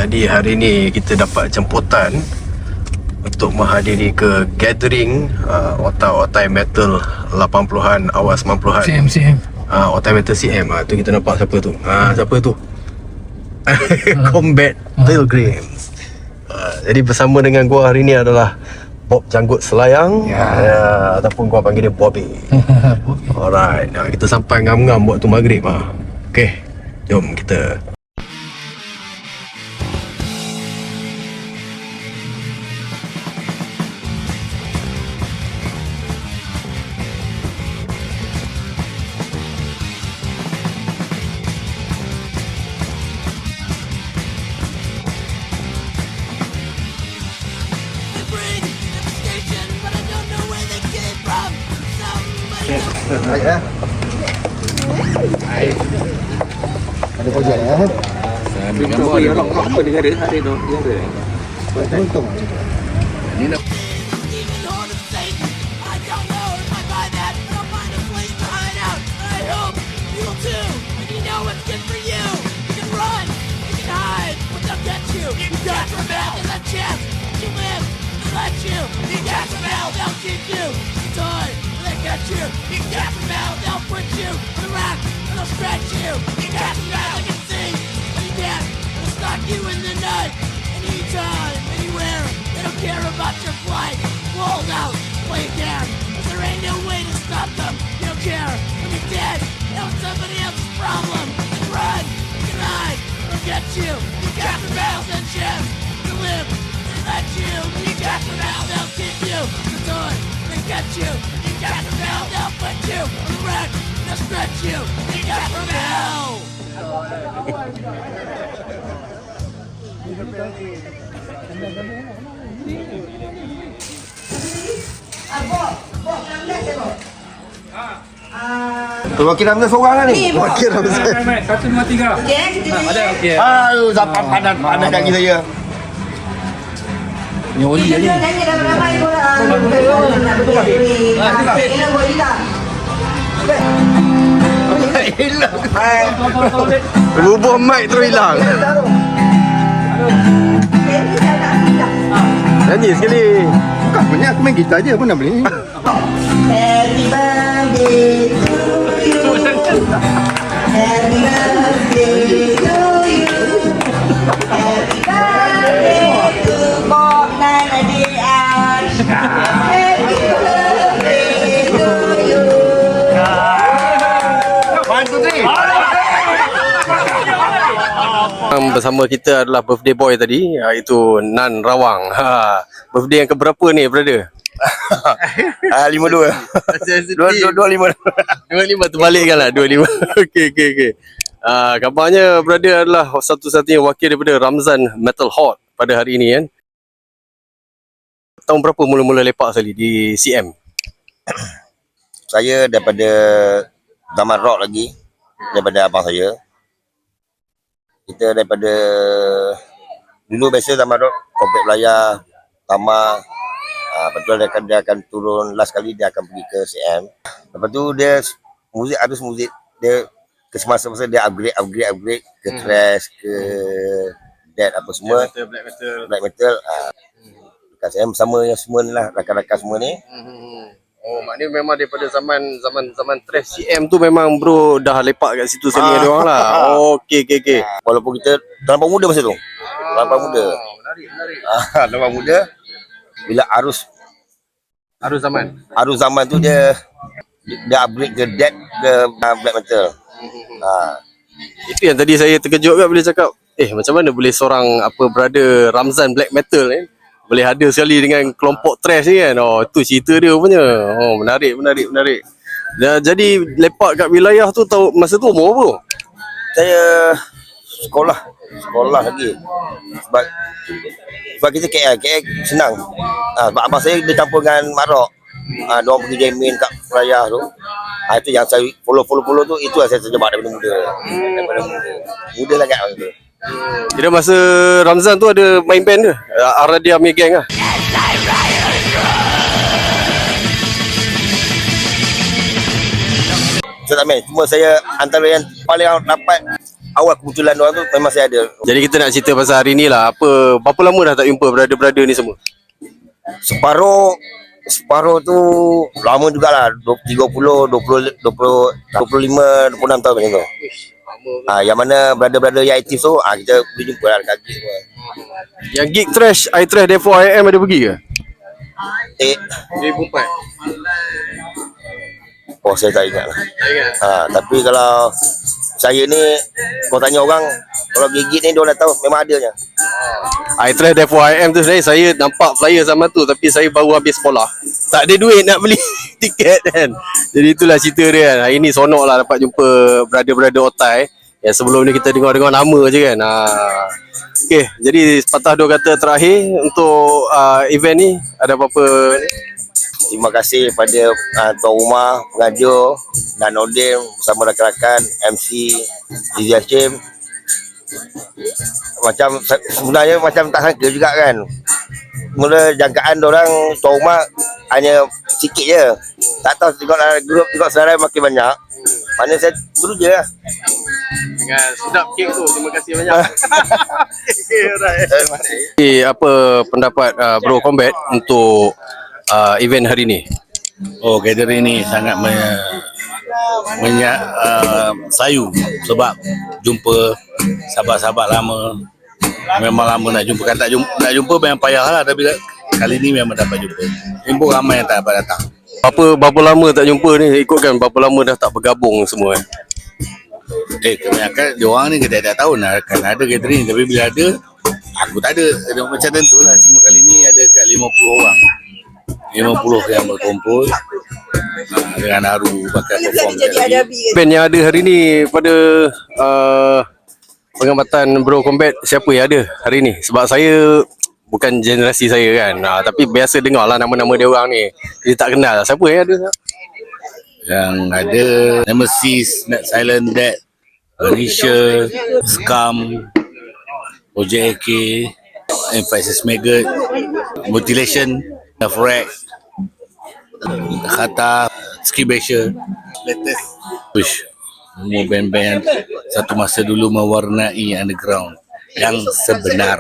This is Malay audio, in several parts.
Jadi hari ni kita dapat jemputan untuk menghadiri ke gathering otai metal 80-an awal 90-an. CM. Otai metal CM. Tu kita nampak siapa tu? Siapa tu? Combat Pilgrims. Jadi bersama dengan gua hari ni adalah Bob Janggut Selayang, ataupun gua panggil dia Bobby. Alright, kita sampai ngam-ngam waktu maghrib. Okay, jom kita. Ada projek ya. Ambil gambar dia apa dia ada tu. Dia ada. Untung. Ni nak You got the metal, they'll put you on the rack, and they'll stretch you. You got the metal, you can see, and you can't, they'll stock you in the night. Anytime, anywhere, they don't care about your flight. Hold out, while you can, 'cause there ain't no way to stop them. You don't care, when you're dead, that was somebody else's problem. You can run, you can hide, they'll get you. You got the metal, and chance to live, they let you. You got the metal, they'll keep you. The toy, they get you. You got the metal, they'll put you on the rack, they'll stretch you. You got the metal. Wakil Ramzan seorang lah ni. Wakil Ramzan. 153. Ada okey. Aduh, zapan padan lagi saya. Ni oli je ni. Rubah mic terus hilang. Nyanyi sekali. Bukan sebenarnya aku main gitar je pun dah boleh. Happy birthday to you. Happy birthday to you. Happy birthday to Bob Nanadian. Happy birthday to you. Bersama kita adalah birthday boy tadi, iaitu Nan Rawang. Birthday yang keberapa ni, brother? 52. 25 terbalikkan lah, 25. Okey. Kabarnya brother adalah satu-satunya wakil daripada Ramzan Metal Horde pada hari ini kan. Tahun berapa mula-mula lepak sekali di CM? Saya daripada zaman rock lagi, daripada abang saya. Kita daripada dulu biasa zaman rock, Komplek Belayar, Tama. Betul dia akan turun last kali, dia akan pergi ke CM. Lepas tu dia muzik, habis muzik dia ke semasa-masa dia upgrade ke thrash, ke death apa semua, black metal. Dekat CM sama yang semua ni lah, rakan-rakan semua ni. Oh, maknanya memang daripada zaman thrash CM tu memang bro dah lepak kat situ sekali ada orang lah. Okey. Walaupun kita terlampau muda masa tu. Terlampau muda. Menarik. Terlampau muda. Bila arus zaman tu dia upgrade ke death, ke black metal. Itu yang tadi saya terkejut kan bila cakap, macam mana boleh seorang brother Ramzan black metal ni boleh ada sekali dengan kelompok thrash ni kan. Tu cerita dia punya. Menarik. Jadi lepak kat wilayah tu tahu masa tu umur apa? Saya sekolah lagi. Sebab kita KL senang. Sebab abang saya dia campur dengan Mak Rock. Diorang pergi jamming kat wilayah tu. Itu yang saya follow tu, itu yang saya terjebak daripada muda. Muda sangat masa tu. Kira masa Ramzan tu ada main band ke? Aradia punya gang lah. Saya tak main. Cuma saya antara yang paling dapat awal kemunculan orang tu memang saya ada. Jadi kita nak cerita pasal hari ni lah. Berapa lama dah tak jumpa brother-brother ni semua? Separuh tu lama jugalah, 30, 20, 25, 26 tahun macam tu. Yang mana brother-brother yang aktif tu kita boleh jumpa lah dekat gig semua. Yang gig trash, I trash therefore I am ada pergi ke? 2004. Saya tak ingat lah. Tapi kalau saya ni, kau tanya orang, kalau gigit ni dia dah tahu memang adanya. I trash therefore I am tu sebenarnya saya nampak flyer sama tu, tapi saya baru habis sekolah. Tak ada duit nak beli tiket kan. Jadi itulah cerita dia kan. Hari ni sonok lah dapat jumpa brother-brother Otai. Yang sebelum ni kita dengar-dengar nama je kan. Okay, jadi sepatah dua kata terakhir untuk event ni, ada apa-apa ni? Terima kasih kepada Tuan Rumah, pengajar dan Nodim bersama rakan-rakan MC Zizi Hashim. Macam sebenarnya macam tak sangka juga kan. Mula jangkaan diorang Tuan Rumah hanya sikit je. Tak tahu tengoklah grup, tengok saudara makin banyak. Mana saya turun je lah. Dengan sedap kek tu. Terima kasih banyak. Okay, apa pendapat Bro Combat untuk event hari ni? Gathering ni sangat sayu sebab jumpa sahabat-sahabat lama. Memang lama nak jumpa. Kan nak jumpa memang payah lah, tapi kali ni memang dapat jumpa. Tempoh ramai yang tak dapat datang. Berapa lama tak jumpa ni? Ikutkan berapa lama dah tak bergabung semua. Kebanyakan diorang ni kita tak tahu nak akan ada gathering, tapi bila ada, aku tak ada. Macam tentu lah. Cuma kali ni ada kat 50 orang. 50 yang berkumpul dengan haru bakal perform band yang ada hari ni pada pengamatan Bro Combat, siapa yang ada hari ni? Sebab saya bukan generasi saya kan, tapi biasa dengar lah nama-nama dia orang ni. Dia tak kenal siapa yang ada. yang ada Nemesis, Net Silent Dead, Malaysia, Scum, Project AK, Emphasis Maggot, Mutilation, Frag, Kata, Skibasher, Latest, Push. Semua band-band satu masa dulu mewarnai underground yang sebenar.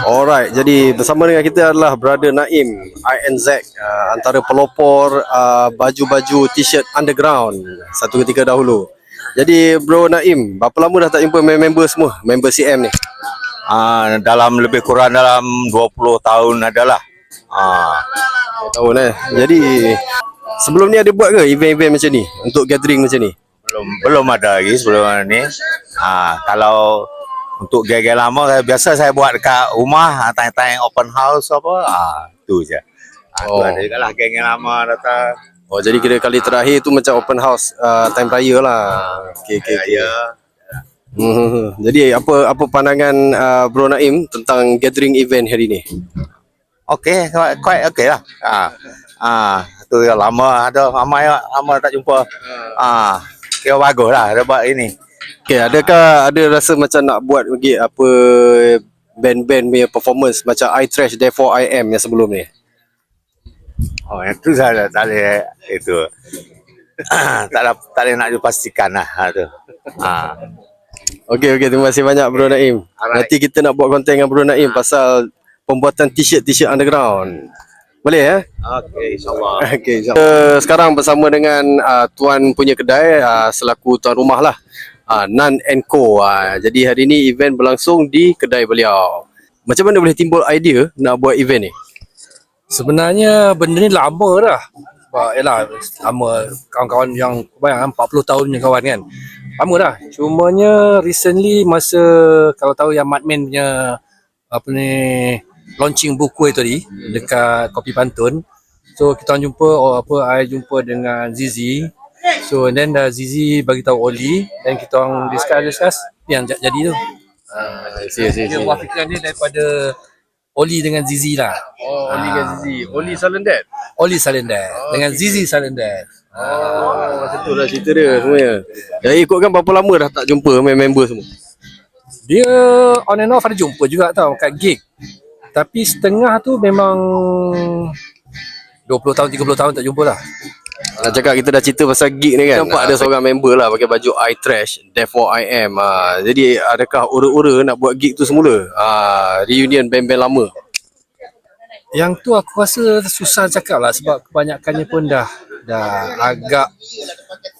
Alright, jadi bersama dengan kita adalah Brother Naim, INZ, antara pelopor baju-baju t-shirt underground satu ketika dahulu. Jadi Bro Naim, berapa lama dah tak jumpa member semua, member CM ni? Dalam lebih kurang dalam 20 tahun adalah. Tahun Jadi sebelum ni ada buat ke event-event macam ni, untuk gathering macam ni? Belum ada lagi sebelum ni. Kalau untuk geng-geng lama biasa saya buat dekat rumah, tayang-tayang open house apa. Tu je. Tu ada juga lah geng-geng lama datang. Jadi kira kali terakhir tu macam open house time raya lah. Okay. Jadi apa pandangan Bro Naim tentang gathering event hari ni? Okey, quite okey lah. Tu yang lama ada lama tak jumpa. Kira bagus lah ada buat ini. Okay, adakah ada rasa macam nak buat lagi apa band-band punya performance macam I Trash Therefore I Am yang sebelum ni? Itu saya tak boleh itu. tak boleh nak dipastikan lah tu. Okay, terima kasih banyak Bro Naim. Nanti kita nak buat konten dengan Bro Naim pasal pembuatan t-shirt underground. Boleh ya? Okey, insyaAllah. Okay, insyaAllah. Sekarang bersama dengan tuan punya kedai selaku tuan rumah lah, Nan & Co. Jadi hari ni event berlangsung di kedai beliau. Macam mana boleh timbul idea nak buat event ni? Sebenarnya benda ni lama dah. Sebab yalah, lama kawan-kawan yang kebanyakan 40 tahun punya kawan kan. Lama dah. Cumanya recently masa kalau tahu yang Madman punya apa ni launching buku itu tadi dekat Kopi Pantun. So kita orang jumpa, I jumpa dengan Zizi. So and then Zizi bagi tahu Oli dan kita orang discuss yang jadi tu. Dia buah fikiran dia daripada Oli dengan Zizi lah. Oh, Oli dengan Zizi. Oli Silent Dad. Oli Silent Dad dengan Zizi Silent Dad. Macam tu lah cerita dia semuanya. Jadi ikutkan berapa lama dah tak jumpa member semua? Dia on and off ada jumpa juga tau kat gig. Tapi setengah tu memang 20 tahun, 30 tahun tak jumpa lah. Nak cakap kita dah cerita pasal gig ni kan. Nampak ada seorang member lah pakai baju I Trash, Therefore I Am. Jadi adakah ura-ura nak buat gig tu semula? Reunion band-band lama. Yang tu aku rasa susah cakap lah sebab kebanyakannya pun dah agak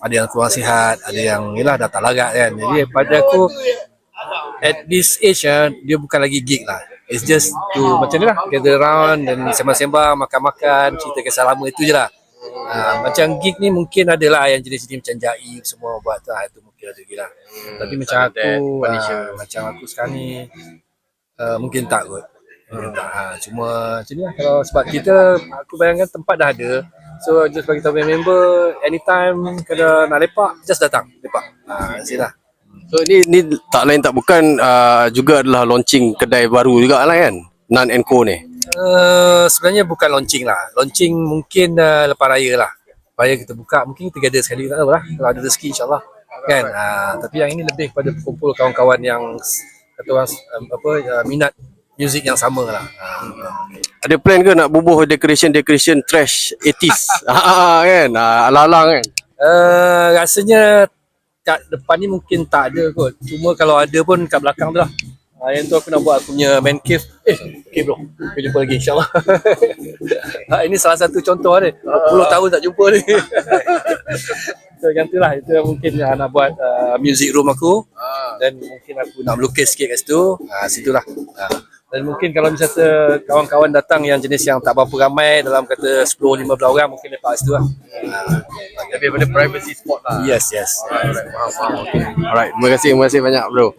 ada yang kurang sihat, ada yang yelah dah tak larat kan. Jadi pada aku at this age dia bukan lagi gig lah. It's just to macam ni lah, gather around dan sembang-sembang, makan-makan, cerita kisah lama itu je lah. Macam gig ni mungkin adalah yang jenis-jenis macam Jaib semua buat tu, itu mungkin ada lagi lah. Tapi macam aku sekarang ni mungkin tak kot. Cuma macam ni lah, kalau sebab kita, aku bayangkan tempat dah ada. So just bagi tahu member anytime kalau nak lepak just datang lepak. Sini lah. So ni tak lain tak bukan juga adalah launching kedai baru juga lah kan, Nan & Co ni. Sebenarnya bukan launching lah. Launching mungkin lepas raya lah. Raya kita buka, mungkin kita gather sekali, tak tahu lah. Kalau ada rezeki insyaAllah kan. Tapi yang ini lebih kepada kumpul kawan-kawan yang kata orang minat muzik yang sama lah. Ada plan ke nak bubuh decoration trash 80s? Kan? Alang-alang kan? Rasanya kat depan ni mungkin tak ada kot. Cuma kalau ada pun kat belakang tu lah. Yang tu aku nak buat aku punya man cave. Okay bro, kita jumpa lagi insyaAllah. Ini salah satu contoh ni. 10 tahun tak jumpa ni. So yang tu lah, itu mungkin nak buat music room aku. Dan mungkin aku nak melukis sikit kat situ. Situ lah. Dan mungkin kalau misalnya kawan-kawan datang yang jenis yang tak berapa ramai, dalam kata 10-15 orang, mungkin lepas situ lah. Lebih pada privacy spot lah. Yes. Alright, terima kasih banyak bro.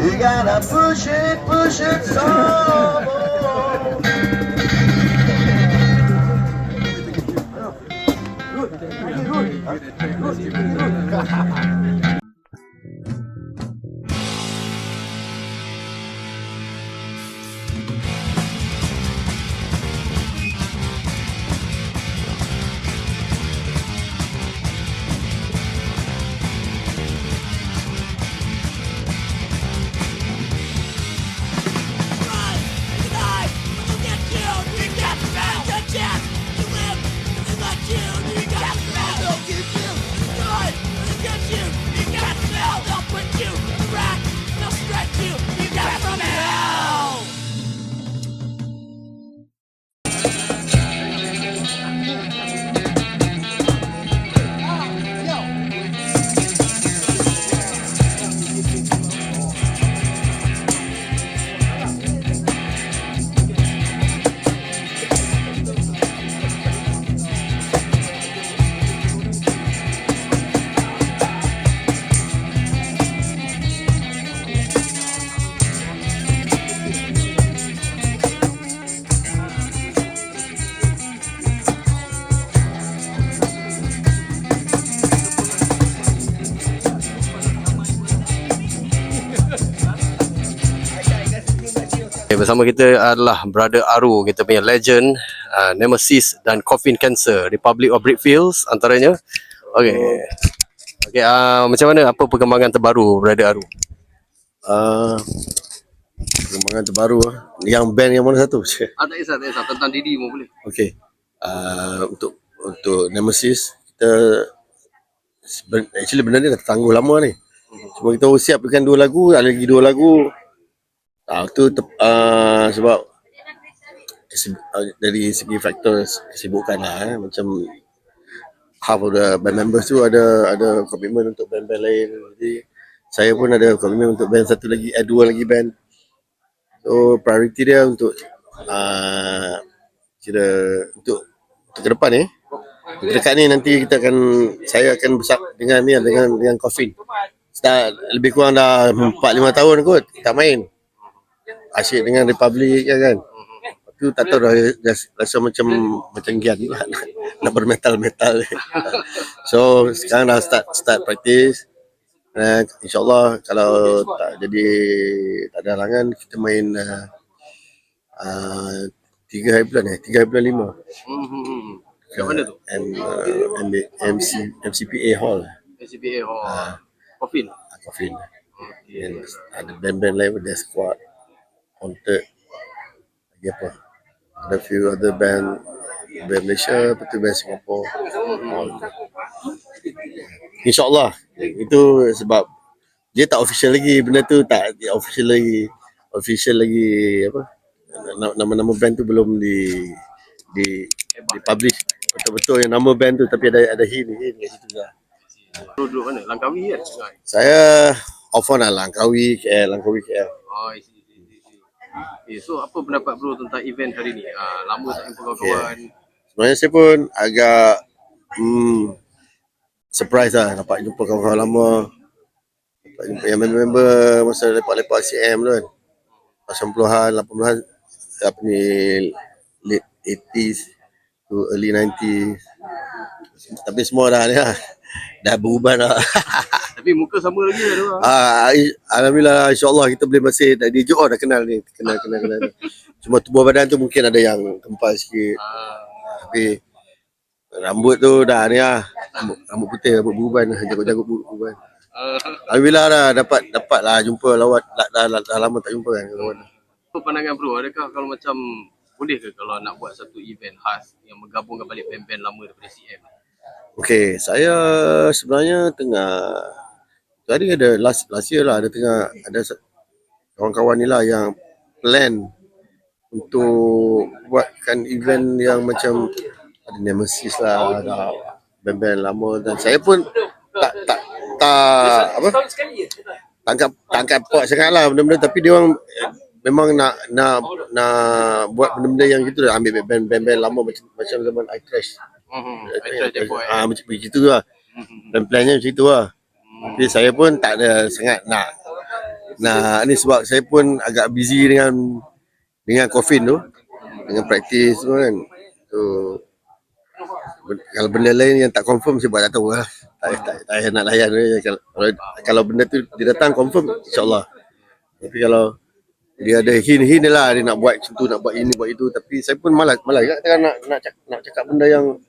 You gotta push it some more. Bersama kita adalah Brother Aru, kita punya legend, Nemesis dan Coffin Cancer, Republic of Brickfields antaranya. Okay, macam mana, apa perkembangan terbaru Brother Aru? Perkembangan terbaru yang band yang mana satu? Tak kisah, tentang diri pun boleh. Okey. Untuk Nemesis kita actually benda ni dah tertangguh lama ni. Cuma kita siapkan 2 lagu, ada lagi 2 lagu. Sebab dari segi faktor kesibukan lah, macam half of the band members tu ada komitmen untuk band-band lain. Jadi saya pun ada komitmen untuk band satu lagi, dua lagi band. So priority dia untuk kira untuk ke depan ni. Dekat ni nanti saya akan besar dengan Coffin. Start lebih kurang dah 4-5 tahun kot tak main. Asyik dengan Republic kan. Tu tak tahu dah rasa macam gian lah nak bermetal-metal. So sekarang dah start practice. InsyaAllah kalau tak ada halangan kita main 3 hari bulan 5. Kat mana tu? MCPA Hall. SCPA Coffin. Coffin. And ada band-band lain, ada Squad, Haunted, lagi apa. Ada few other band Malaysia, betul band Singapore. InsyaAllah. Itu sebab dia tak official lagi, benda tu tak official lagi apa. Nama-nama band tu belum di publish betul-betul yang nama band tu, tapi ada hint kat situ lah. Duduk mana? Langkawi kan? Saya off on lah Langkawi KL. Oh, I see. So apa pendapat bro tentang event hari ni? Lama tak jumpa kawan-kawan. Sebenarnya saya pun agak surprise lah dapat jumpa kawan-kawan lama. Dapat jumpa yang member masa lepak-lepak CM tu kan. 80-an, 80-an, apa ni, late 80s to early 90s. Tapi semua dah berubah dah. Tapi muka sama lagi lah tu. Alhamdulillah, insyaAllah kita boleh masih dah kenal ni. Kenal. Cuma tubuh badan tu mungkin ada yang kempal sikit. Tapi rambut tu dah ni lah. Rambut putih, rambut beruban, jagut-jagut beruban. Alhamdulillah dah dapat lah jumpa lawat. Dah lama tak jumpa kan. Apa pandangan bro? Adakah kalau macam boleh ke kalau nak buat satu event khas yang menggabungkan balik band-band lama daripada CM? Okay, saya sebenarnya tadi ada last year lah, ada kawan-kawan ni lah yang plan untuk buatkan event yang macam ada Nemesis lah, ada band-band lama, dan saya pun tak tangkap kuat sangat lah benda-benda, tapi dia orang memang nak buat benda-benda yang gitu lah, ambil band-band lama macam zaman I Crash. Macam begitu lah. Dan plannya macam itu lah. Tapi saya pun tak ada sangat nak ni, sebab saya pun agak busy dengan Coffin tu, dengan praktis tu kan. So kalau benda lain yang tak confirm saya buat tak tahu lah. Tak payah nak layan. Kalau benda tu dia datang confirm, insyaAllah. Tapi kalau dia ada hint lah, dia nak buat macam tu, nak buat ini, buat itu, tapi saya pun malas kan nak cakap benda yang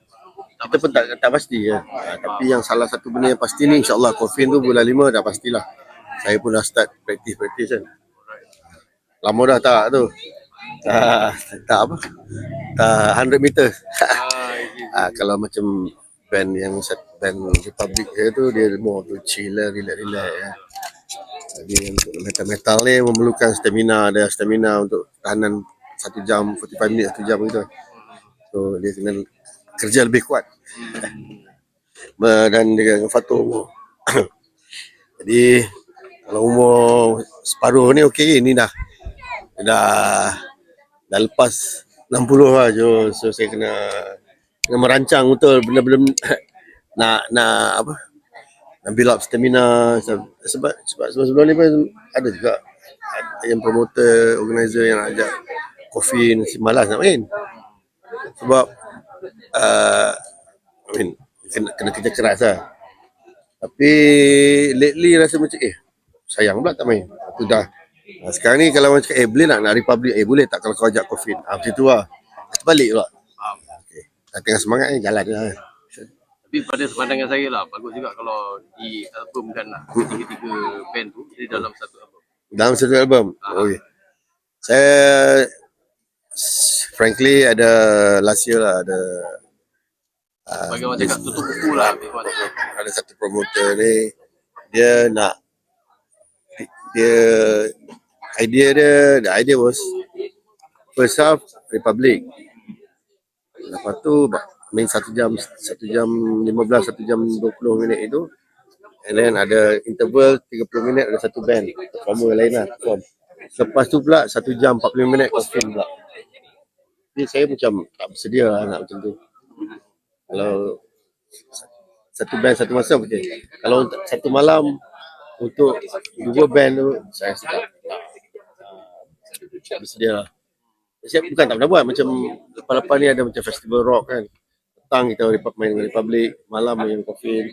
kita pun tak pasti ya. Tapi yang salah satu benda yang pasti ni, insyaAllah Coffin tu bulan 5 dah pastilah. Saya pun dah start praktis kan. Lama dah tak tu. Tak 100 meter. Kalau macam band Republic tu, dia more tu chill lah, relax ya. Jadi untuk metal ni memerlukan stamina untuk tahanan 1 jam, 45 minit, 1 jam gitu. So dia kena kerja lebih kuat. Dan dengan faktor umur. Jadi kalau umur separuh ni okey, ni dah lepas 60 lah. So saya kena merancang betul benda-benda nak build up stamina, sebab sebelum ni pun ada juga yang promoter, organizer yang ajak Coffin, malas nak main sebab kena kerja keras lah. Tapi lately rasa macam sayang pula tak main. Itu dah sekarang ni kalau orang cakap boleh nak Republic, boleh tak kalau kau ajak Coffin, macam tu lah. Balik pula. Tengah semangat ni jalan lah. Tapi pada pandangan saya lah, bagus juga kalau dialbumkan lah tiga-tiga band tu di dalam satu album. Dalam satu album? Okay. Saya frankly ada last year lah, ada bagi orang cakap tutup buku lah. Ada satu promoter ni, the idea was first half Republic, lepas tu main 1 jam 15, 1 jam 20 minit itu And then ada interval 30 minit ada satu band performer lain lah perform. Lepas tu pula 1 jam 40 minit coffin pula. Jadi saya macam tak bersedia lah nak macam tu. Kalau satu band satu masa okey. Kalau untuk satu malam untuk 2 band tu saya tak bersedia lah. Saya bukan tak pernah buat macam lepas-lepas ni ada macam festival rock kan. Petang kita main dengan Republic, malam main dengan Coffin.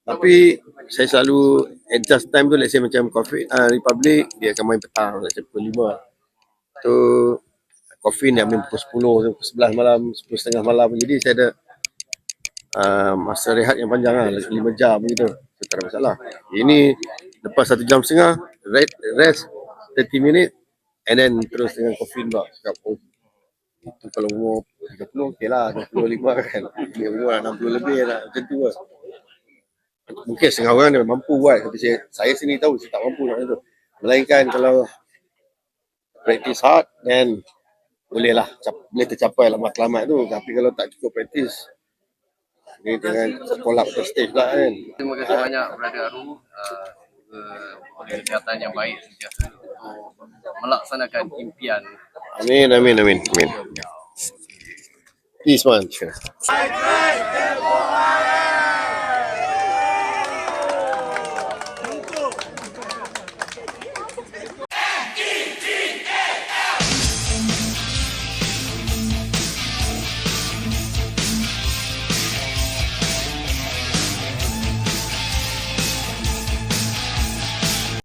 Tapi saya selalu adjust time tu, let's say macam Republic dia akan main petang macam pukul 5. Tu Coffin dia main pukul 10, pukul 11 malam, 10.30 malam. Jadi saya ada masa rehat yang panjang lah, 5 jam gitu. So, tak ada masalah. Ini lepas 1 jam setengah rest 30 minit and then terus dengan Coffin pula. Cakap, oh, itu kalau umur 30 okey lah, 25 kan. Dia umur 60 lebih lah, macam tu lah. Mungkin setengah orang dia mampu buat, tapi saya sini tahu saya tak mampu nak itu. Melainkan kalau practice hard, then boleh lah, boleh tercapai lah matlamat tu. Tapi kalau tak cukup practice, ni dengan sekolah ke stage lah kan. Terima kasih banyak Brother Aru. Oleh kesihatan yang baik sentiasa untuk melaksanakan impian. Amin. Peace man.